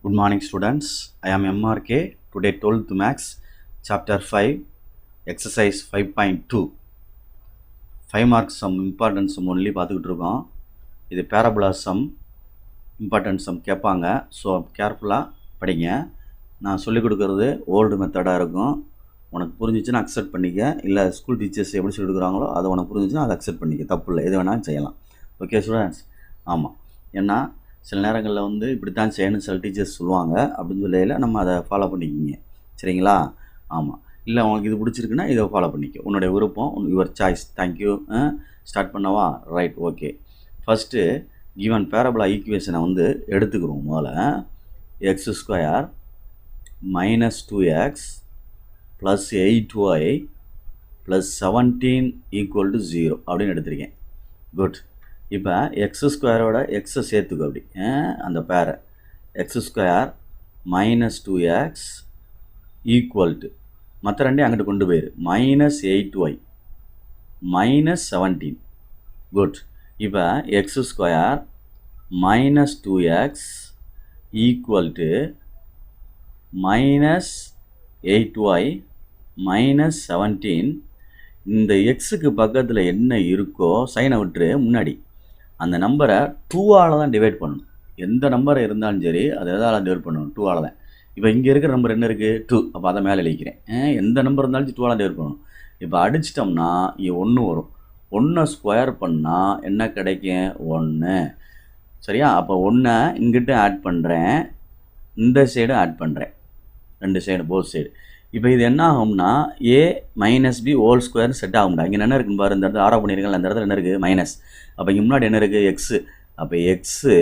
Good morning, students. I am MRK. Today, 12th Max, Chapter 5, Exercise 5.2. 5 marks sum, important sum only பார்த்துக்கிட்டு இருக்கோம். இது parabola sum, important sum கேட்பாங்க. So கேர்ஃபுல்லாக படிங்க. நான் சொல்லிக் கொடுக்குறது ஓல்டு மெத்தடாக இருக்கும். உனக்கு புரிஞ்சிச்சுன்னா அக்செப்ட் பண்ணிக்க. இல்லை ஸ்கூல் டீச்சர்ஸ் எப்படி சொல்லிக் கொடுக்குறாங்களோ அதை உனக்கு புரிஞ்சிச்சுன்னா அதை அக்செப்ட் பண்ணிக்க. தப்பு இல்லை, எது வேணாலும் செய்யலாம். Okay students? ஆமாம். ஏன்னா சில நேரங்களில் வந்து இப்படி தான் செய்யணும் சில டீச்சர்ஸ் சொல்லுவாங்க. அப்படின்னு சொல்லையில் நம்ம அதை ஃபாலோ பண்ணிக்கிங்க. சரிங்களா? ஆமாம். இல்லை உனக்கு இது பிடிச்சிருக்குன்னா இதை ஃபாலோ பண்ணிக்க. உன்னுடைய விருப்பம், யுவர் சாய்ஸ். தேங்க்யூ. ஸ்டார்ட் பண்ணவா? Right, okay. First given parabola ஈக்குவேஷனை வந்து எடுத்துக்கிறோம். முதல்ல X square minus 2x plus 8y plus 17 equal to 0 அப்படின்னு எடுத்திருக்கேன். குட். இப்போ எக்ஸ் ஸ்கொயரோட எக்ஸை சேர்த்துக்கோ. அப்படி அந்த பேரை X square minus 2x equal to மற்ற ரெண்டையும் அங்கிட்டு கொண்டு போயிரு மைனஸ் 8y மைனஸ் 17. குட். இப்போ X square minus 2x equal to minus 8y minus 17. இந்த எக்ஸுக்கு பக்கத்தில் என்ன இருக்கோ சைனை விட்டுரு. முன்னாடி அந்த நம்பரை 2ஆல் தான் டிவைட் பண்ணணும். எந்த நம்பரை இருந்தாலும் சரி அதை எதால் டிவைட் பண்ணணும்? 2ஆல் தான். இப்போ இங்கே இருக்கிற நம்பர் என்ன இருக்குது? 2. அப்போ அதை மேலே எழுதிக்கிறேன். எந்த நம்பர் இருந்தாலும் 2ஆல் டிவைட் பண்ணணும். இப்போ அடிச்சிட்டோம்னா இங்கே 1 வரும். 1 ஸ்கொயர் பண்ணால் என்ன கிடைக்கும்? 1. சரியா? அப்போ 1 இங்கிட்ட ஆட் பண்ணுறேன், இந்த சைடு ஆட் பண்ணுறேன், ரெண்டு சைடு, போத் சைடு. இப்போ இது என்ன ஆகும்னா A minus B whole square set ஆகும்டா. இங்கே என்ன இருக்குன்னு பாரு, இந்த இடத்துல ஆரோ பண்ணியிருக்கேன், அந்த இடத்துல என்ன இருக்குது? மைனஸ். அப்போ இங்கே முன்னாடி என்ன இருக்குது? எக்ஸு. அப்போ எக்ஸு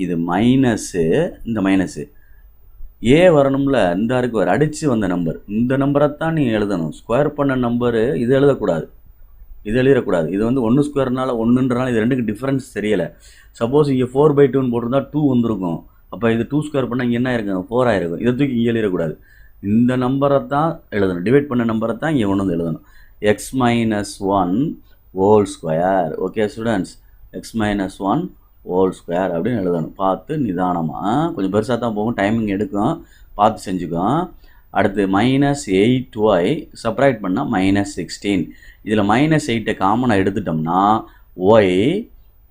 இது மைனஸு, இந்த மைனஸு ஏ வரணும்ல, இந்த இருக்கு வர அடித்து வந்த நம்பர், இந்த நம்பரை தான் நீங்கள் எழுதணும். ஸ்கொயர் பண்ண நம்பரு இது எழுதக்கூடாது, இது எழுதக்கூடாது. இது வந்து 1 ஸ்கொயர்னால 1ன்றனால இது ரெண்டுக்கு டிஃப்ரென்ஸ் தெரியலை. சப்போஸ் இங்கே 4/2ன்னு போட்டிருந்தா 2 வந்துருக்கும். அப்போ இது 2 ஸ்கொயர் பண்ணால் இங்கே என்ன ஆயிருக்கும்? 4 ஆயிருக்கும். இதை தூக்கி இங்கே எழுதக்கூடாது, இந்த நம்பரை தான் எழுதணும். டிவைட் பண்ண நம்பரை தான் இங்கே கொண்டு வந்து எழுதணும். X minus 1 whole square. Okay students? X minus 1 whole square அப்படின்னு எழுதணும். பார்த்து நிதானமாக, கொஞ்சம் பெருசாக தான் போகும், டைமிங் எடுக்கும், பார்த்து செஞ்சுக்கும். அடுத்து மைனஸ் 8y செப்பரேட் பண்ணால் மைனஸ் 16. இதில் மைனஸ் 8 காமனாக எடுத்துட்டோம்னா ஒய்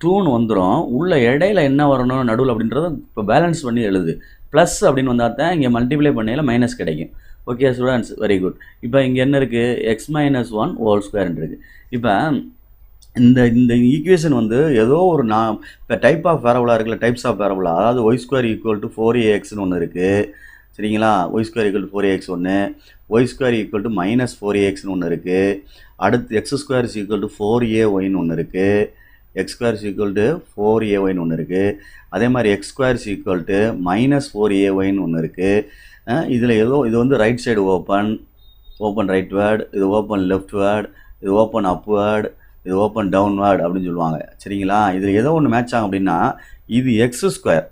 2ன்னு வந்துடும். உள்ள இடையில என்ன வரணும் நடுவில் அப்படின்றத இப்போ பேலன்ஸ் பண்ணி எழுது. ப்ளஸ் அப்படின்னு வந்தால் தான் இங்கே மல்டிப்ளை பண்ணையில் மைனஸ் கிடைக்கும். Okay students? Very good. இப்போ இங்கே என்ன இருக்குது? எக்ஸ் மைனஸ் 1 ஹோல் ஸ்கொயர்ன்னு இருக்குது. இப்போ இந்த ஈக்குவேஷன் வந்து ஏதோ ஒரு இப்போ டைப் ஆஃப் பேரபோலா இருக்குல்ல, டைப்ஸ் ஆஃப் பேரபோலா. அதாவது ஒய் ஸ்கொயர் ஈக்குவல் டு 4axன்னு ஒன்று இருக்குது. சரிங்களா? Y square equal to 4ax ஒன்று, y square equal to minus 4axன்னு ஒன்று இருக்குது. அடுத்து x square is equal to 4ayன்னு ஒன்று இருக்குது. X square is equal to 4ayன்னு ஒன்று இருக்குது. அதே மாதிரி x square is equal to minus 4ayன்னு ஒன்று இருக்குது. இதில் ஏதோ இது வந்து ரைட் சைடு ஓப்பன் ரைட்வேர்டு, இது ஓப்பன் லெஃப்ட்வேர்டு, இது ஓப்பன் அப்வேர்டு, இது ஓப்பன் டவுன்வேர்டு அப்படின்னு சொல்லுவாங்க. சரிங்களா? இதில் ஏதோ ஒன்று மேட்ச் ஆகும். அப்படின்னா இது எக்ஸ் ஸ்கொயர்,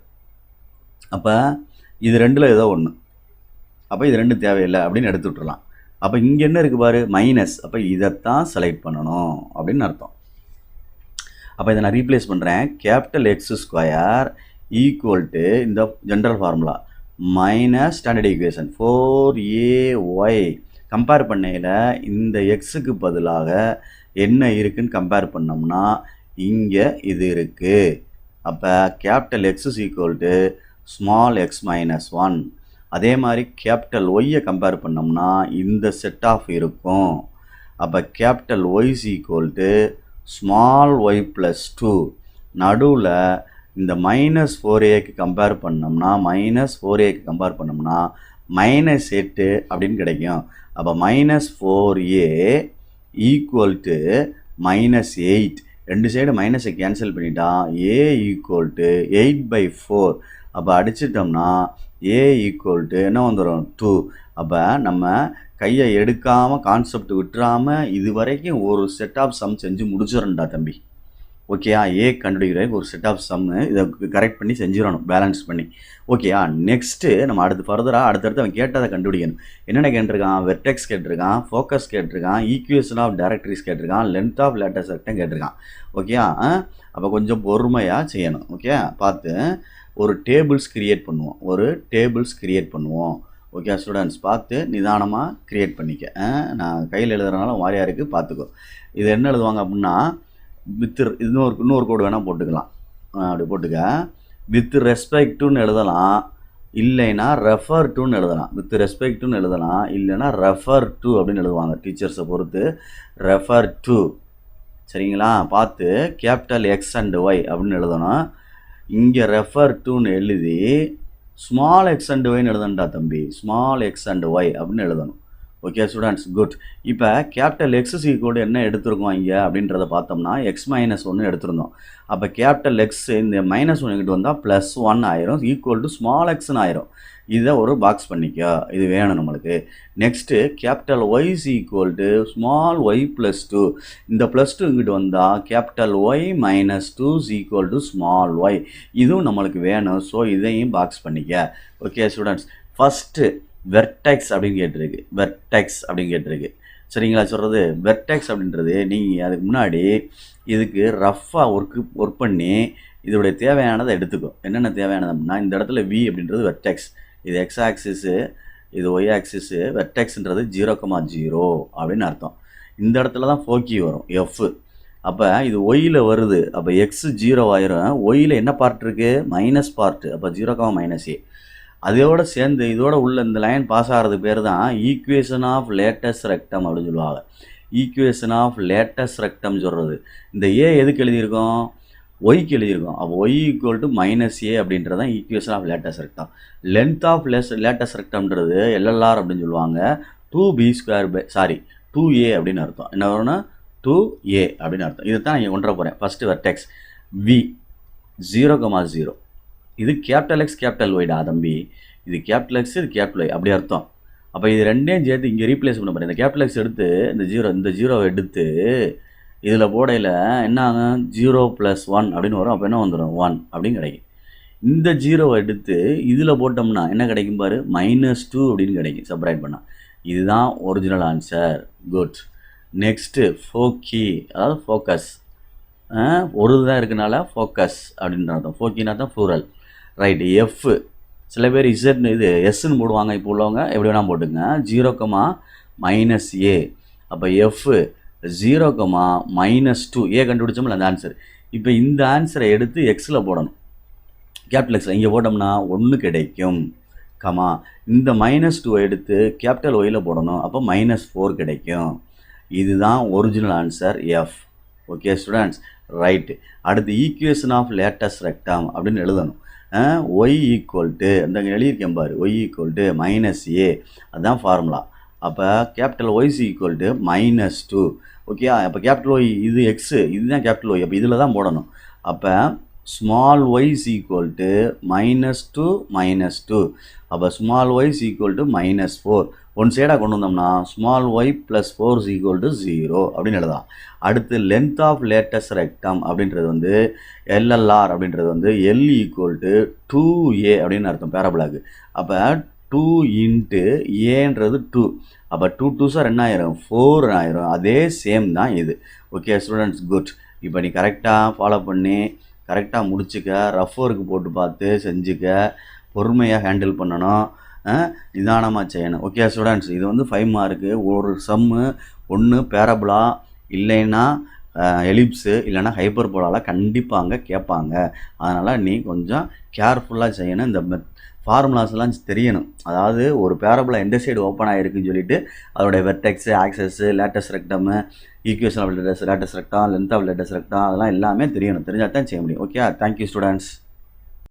அப்போ இது ரெண்டில் ஏதோ ஒன்று, அப்போ இது ரெண்டும் தேவையில்லை அப்படின்னு எடுத்து விட்டுறலாம். அப்போ இங்கே என்ன இருக்குது பாரு? மைனஸ். அப்போ இதைத்தான் செலக்ட் பண்ணணும் அப்படின்னு அர்த்தம். அப்போ இதை நான் ரீப்ளேஸ் பண்ணுறேன். Capital x square equal to இந்த general formula minus standard equation 4ay. Compare பண்ணையில் இந்த எக்ஸுக்கு பதிலாக என்ன இருக்குன்னு கம்பேர் பண்ணோம்னா இங்கே இது இருக்குது. அப்போ capital X is equal to small X minus 1. அதே மாதிரி கேபிட்டல் ஒய்யை கம்பேர் பண்ணோம்னா இந்த செட் ஆஃப் இருக்கும். அப்போ capital y is equal to small y plus 2. நடுவில் இந்த மைனஸ் 4aக்கு கம்பேர் பண்ணோம்னா மைனஸ் 8 அப்படின்னு கிடைக்கும். அப்போ minus 4a equal to minus 8. ரெண்டு சைடு மைனஸை கேன்சல் பண்ணிட்டா a ஈக்குவல் டு 8/4. அப்போ அடிச்சிட்டோம்னா a ஈக்குவல் டு என்ன வந்துடும்? 2. அப்போ நம்ம கையை எடுக்காமல், கான்செப்ட் விட்டுறாமல் இது வரைக்கும் ஒரு செட் ஆஃப் சம் செஞ்சு முடிச்சிடறேன்டா தம்பி. ஓகேயா, ஏ கண்டுபிடிக்கிறதுக்கு ஒரு செட் ஆஃப் சம்மு இதை கரெக்ட் பண்ணி செஞ்சிடணும், பேலன்ஸ் பண்ணி. ஓகேயா, நெக்ஸ்ட்டு நம்ம அடுத்து ஃபர்தராக அடுத்தடுத்து அவன் கேட்டதை கண்டுபிடிக்கணும். என்னென்ன கேட்டிருக்கான்? வெர்டெக்ஸ் கேட்டிருக்கான், ஃபோக்கஸ் கேட்டிருக்கான், ஈக்குவேஷன் ஆஃப் டைரக்டரிஸ் கேட்டிருக்கான், லென்த் ஆஃப் லேட்டஸ்ட் ரெக்டம் கேட்டிருக்கான். ஓகேயா, அப்போ கொஞ்சம் பொறுமையாக செய்யணும். ஓகே, பார்த்து ஒரு டேபிள்ஸ் கிரியேட் பண்ணுவோம். ஓகே ஸ்டூடெண்ட்ஸ், பார்த்து நிதானமாக க்ரியேட் பண்ணிக்க. நான் கையில் எழுதுறதுனால வாரியாக இருக்குது, பார்த்துக்கோ. இது என்ன எழுதுவாங்க அப்படின்னா, இன்னொரு கோடு வேணால் போட்டுக்கலாம். அப்படி போட்டுக்க. வித் ரெஸ்பெக்ட் டுன்னு எழுதலாம், இல்லைன்னா ரெஃபர் டுன்னு எழுதலாம். வித் ரெஸ்பெக்ட் டுன்னு எழுதலாம், இல்லைன்னா ரெஃபர் டு அப்படின்னு எழுதுவாங்க டீச்சர்ஸை பொறுத்து. ரெஃபர் டு, சரிங்களா? பார்த்து கேபிட்டல் எக்ஸ் அண்ட் ஒய் அப்படின்னு எழுதணும். இங்கே ரெஃபர் டுன்னு எழுதி ஸ்மால் எக்ஸ் அண்ட் ஒய்ன்னு எழுதணும்டா தம்பி. ஸ்மால் எக்ஸ் அண்ட் ஒய் அப்படின்னு எழுதணும். Okay students, good. இப்போ கேபிட்டல் எக்ஸ் ஈக்குவல் என்ன எடுத்துருக்கோம் இங்கே அப்படின்றத பார்த்தோம்னா x-1 எடுத்திருந்தோம். அப்போ கேபிட்டல் எக்ஸ் இந்த -1 கிட்ட வந்தால் +1 ஆயிரும், ஈக்குவல் டு ஸ்மால் எக்ஸ்னு ஆயிரும். இதை ஒரு பாக்ஸ் பண்ணிக்கோ, இது வேணும் நம்மளுக்கு. Next capital y equal to small y +2. இந்த +2 இங்கிட்டு வந்தால் capital y -2 equal to small y. இதுவும் நம்மளுக்கு வேணும். ஸோ இதையும் பாக்ஸ் பண்ணிக்க. ஓகே ஸ்டூடெண்ட்ஸ், ஃபஸ்ட்டு வெர்டெக்ஸ் அப்படின்னு கேட்டிருக்கு. சரிங்களா? சொல்கிறது வெர்டெக்ஸ் அப்படின்றது நீங்கள் அதுக்கு முன்னாடி இதுக்கு ரஃப்பாக ஒர்க் பண்ணி இதோடைய தேவையானதை எடுத்துக்கோ. என்னென்ன தேவையானது அப்படின்னா, இந்த இடத்துல வி அப்படின்றது வெர்டெக்ஸ், இது எக்ஸ் ஆக்சிஸு, இது ஒய் ஆக்சிஸு. வெர்டெக்ஸ்ன்றது 0,0 அப்படின்னு அர்த்தம். இந்த இடத்துல தான் ஃபோக்கி வரும், எஃப். அப்போ இது ஒய்யில் வருது, அப்போ எக்ஸ் 0 ஆயிரும். ஒய்யில் என்ன பார்ட் இருக்குது? Minus part. அப்போ 0,-a. அதோட சேர்ந்து இதோட உள்ள இந்த லைன் பாஸ் ஆகிறது பேர் தான் ஈக்குவேஷன் ஆஃப் லேட்டஸ்ட் ரெக்டம் அப்படின்னு சொல்லுவாங்க. ஈக்குவேஷன் ஆஃப் லேட்டஸ்ட் ரெக்டம் சொல்கிறது. இந்த ஏ எதுக்கு எழுதியிருக்கோம்? ஒய்க்கு எழுதியிருக்கோம். அப்போ ஒய் ஈக்குவல் டு -a அப்படின்றது தான் equation of latus rectum. Length of latus ரெக்டம்ன்றது LLR அப்படின்னு சொல்லுவாங்க. 2a அப்படின்னு அர்த்தம். என்ன வரும்னா 2a அப்படின்னு அர்த்தம். இதை தான் நான் கொண்டு போகிறேன். First vertex v 0,0. இது கேபிட்டல் எக்ஸ் கேபிட்டல் ஒய்டா தம்பி. இது கேபிட்டல் எக்ஸ், இது கேபிட்டல் ஒய், அப்படி அர்த்தம். அப்போ இது ரெண்டையும் சேர்த்து இங்கே ரீப்ளேஸ் பண்ண போகிறேன். இந்த கேபிட்டல் எக்ஸ் எடுத்து இந்த ஜீரோவை எடுத்து இதில் போடையில் என்ன ஆகும்? 0+1 அப்படின்னு வரும். அப்போ என்ன வந்துடும்? 1 அப்படின்னு கிடைக்கும். இந்த ஜீரோவை எடுத்து இதில் போட்டோம்னா என்ன கிடைக்கும் பாரு? -2 அப்படின்னு கிடைக்கும் செப்பரேட் பண்ணால். இதுதான் original answer. Good. Next foci, அதாவது ஃபோக்கஸ். ஒரு தான் இருக்கனால ஃபோக்கஸ் அப்படின்ற அர்த்தம். ஃபோக்கினா தான் ப்ளூரல். ரைட்டு. எஃப் சில பேர் இசட்னு இது எஸ்ன்னு போடுவாங்க. இப்போ உள்ளவங்க எப்படி வேணால் போட்டுங்க. 0,-a. அப்போ எஃப் 0,-2 ஏ கண்டுபிடிச்சோம்ல அந்த ஆன்சர். இப்போ இந்த ஆன்சரை எடுத்து எக்ஸில் போடணும். கேபிட்டல் எக்ஸில் இங்கே போட்டோம்னா 1 கிடைக்கும். கமா இந்த -2 எடுத்து கேபிட்டல் ஒயில் போடணும். அப்போ -4 கிடைக்கும். இதுதான் original answer F. Okay students, right. அடுத்து ஈக்குவேஷன் ஆஃப் லேட்டஸ்ட் ரெக்டம் அப்படின்னு எழுதணும். ஒய் ஈக்குவல் டு அந்த எழுதியிருக்கேன் பாரு, ஒய் ஈக்குவல் டு -a, அதுதான் ஃபார்முலா. அப்போ capital Ys equal to -2. Okay, அப்போ கேபிட்டல் ஒய் இது எக்ஸு, இதுதான் கேபிட்டல் ஒய். அப்போ இதில் தான் போடணும். அப்போ ஸ்மால் ஒய்ஸ் ஈக்குவல் டு -2. அப்போ small Ys equal to -4. One சைடாக கொண்டு வந்தோம்னா ஸ்மால் ஒய் +4 ஈக்குவல் டு 0 அப்படின்னு எழுதலாம். அடுத்து லென்த் ஆஃப் லேட்டஸ்ட் ரெக்டம் அப்படின்றது வந்து LLR அப்படின்றது வந்து L ஈக்குவல் டு 2a அப்படின்னு அர்த்தம் பேரபுளாக்கு. அப்போ 2 × a-ன்றது 2. அப்போ 2 2s என்ன ஆயிரும்? 4 ஆயிரும். அதே சேம் தான் இது. Okay students, good. இப்போ நீ கரெக்டாக ஃபாலோ பண்ணி கரெக்டாக முடிச்சுக்க. ரஃப் ஒர்க்கு போட்டு பார்த்து செஞ்சுக்க. பொறுமையாக ஹேண்டில் பண்ணணும், நிதானமாக செய்யணும். ஓகே ஸ்டூடெண்ட்ஸ், இது வந்து 5 மார்க்கு. ஒரு சம்மு ஒன்று பேரபுளா, இல்லைன்னா எலிப்ஸு, இல்லைன்னா ஹைப்பர்போலாவில் கண்டிப்பாக அங்கே கேட்பாங்க. அதனால் நீ கொஞ்சம் கேர்ஃபுல்லாக செய்யணும். இந்த ஃபார்முலாஸ்லாம் தெரியணும். அதாவது ஒரு பேரபுலா எந்த சைடு ஓப்பன் ஆகிருக்குன்னு சொல்லிட்டு அதோடைய vertex, axis, latus rectum, equation of latus rectum, length of latus rectum, அதெல்லாம் எல்லாமே தெரியணும். தெரிஞ்சால் தான் செய்ய முடியும். Okay, thank you students.